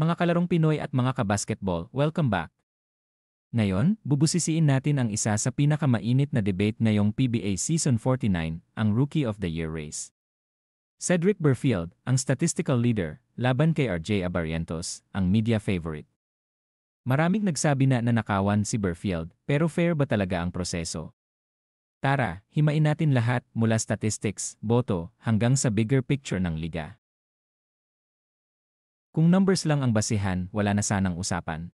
Mga kalarong Pinoy at mga kabasketball, welcome back. Ngayon, bubusisiin natin ang isa sa pinakamainit na debate ngayong PBA Season 49, ang Rookie of the Year race. Cedric Burfield, ang statistical leader, laban kay RJ Abarrientos, ang media favorite. Maraming nagsabi na nanakawan si Burfield, pero fair ba talaga ang proseso? Tara, himain natin lahat mula statistics, boto, hanggang sa bigger picture ng liga. Kung numbers lang ang basihan, wala na sanang usapan.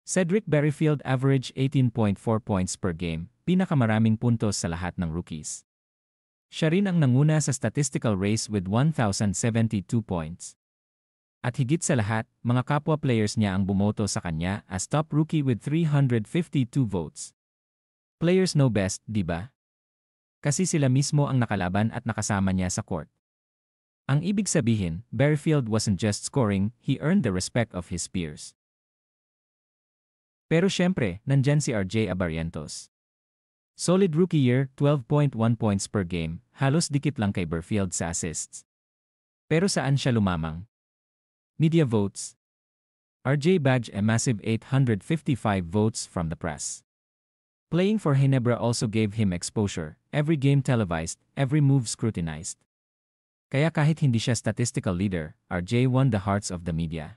Cedric Burfield average 18.4 points per game, pinakamaraming puntos sa lahat ng rookies. Siya rin ang nanguna sa statistical race with 1,072 points. At higit sa lahat, mga kapwa players niya ang bumoto sa kanya as top rookie with 352 votes. Players know best, di ba? Kasi sila mismo ang nakalaban at nakasama niya sa court. Ang ibig sabihin, Burfield wasn't just scoring, he earned the respect of his peers. Pero syempre, nandyan si RJ Abarrientos. Solid rookie year, 12.1 points per game, halos dikit lang kay Burfield sa assists. Pero saan siya lumamang? Media votes. RJ bagged a massive 855 votes from the press. Playing for Ginebra also gave him exposure, every game televised, every move scrutinized. Kaya kahit hindi siya statistical leader, RJ won the hearts of the media.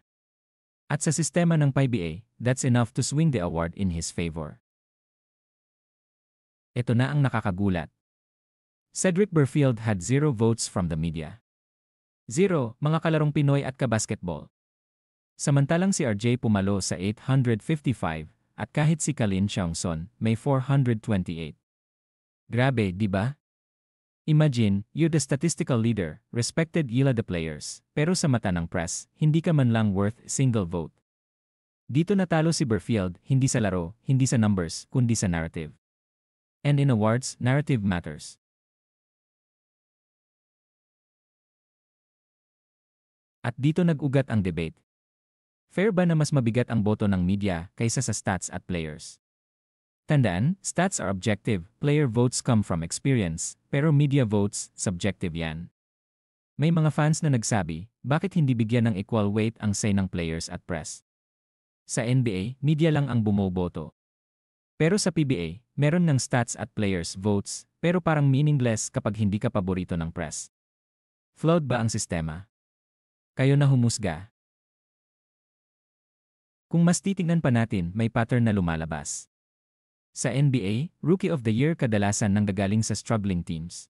At sa sistema ng PBA, that's enough to swing the award in his favor. Ito na ang nakakagulat. Cedric Burfield had 0 votes from the media. 0, mga kalarong Pinoy at kabasketball. Samantalang si RJ pumalo sa 855, at kahit si Kalin Xiongson, may 428. Grabe, di ba? Imagine, you're the statistical leader, respected yila the players, pero sa mata ng press, hindi ka man lang worth single vote. Dito natalo si Burfield, hindi sa laro, hindi sa numbers, kundi sa narrative. And in awards, narrative matters. At dito nag-ugat ang debate. Fair ba na mas mabigat ang boto ng media kaysa sa stats at players? Tandaan, stats are objective, player votes come from experience, pero media votes, subjective yan. May mga fans na nagsabi, bakit hindi bigyan ng equal weight ang say ng players at press? Sa NBA, media lang ang bumoboto. Pero sa PBA, meron ng stats at players votes, pero parang meaningless kapag hindi ka paborito ng press. Flawed ba ang sistema? Kayo na humusga. Kung mas titignan pa natin, may pattern na lumalabas. Sa NBA, Rookie of the Year kadalasan nanggagaling sa struggling teams.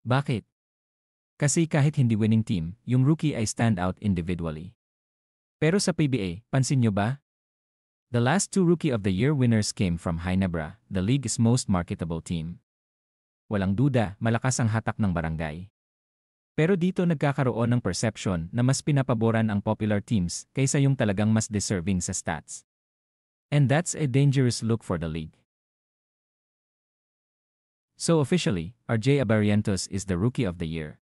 Bakit? Kasi kahit hindi winning team, yung rookie ay stand out individually. Pero sa PBA, pansin nyo ba? The last 2 Rookie of the Year winners came from Ginebra, the league's most marketable team. Walang duda, malakas ang hatak ng barangay. Pero dito nagkakaroon ng perception na mas pinapaboran ang popular teams kaysa yung talagang mas deserving sa stats. And that's a dangerous look for the league. So officially, RJ Abarrientos is the Rookie of the Year.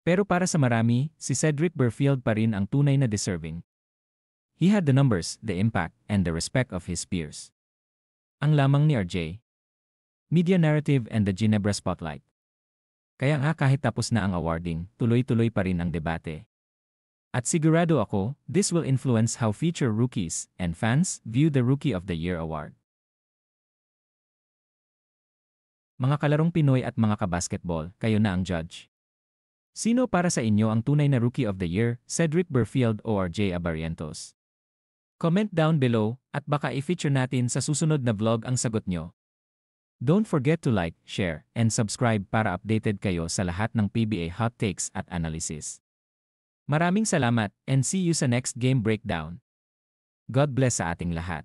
Pero para sa marami, si Cedric Burfield pa rin ang tunay na deserving. He had the numbers, the impact, and the respect of his peers. Ang lamang ni RJ, media narrative and the Ginebra spotlight. Kaya nga kahit tapos na ang awarding, tuloy-tuloy pa rin ang debate. At sigurado ako, this will influence how future rookies and fans view the Rookie of the Year award. Mga kalarong Pinoy at mga kabasketball, kayo na ang judge. Sino para sa inyo ang tunay na Rookie of the Year, Cedric Burfield o RJ Abarrientos? Comment down below at baka i-feature natin sa susunod na vlog ang sagot nyo. Don't forget to like, share, and subscribe para updated kayo sa lahat ng PBA hot takes at analysis. Maraming salamat and see you sa next game breakdown. God bless sa ating lahat.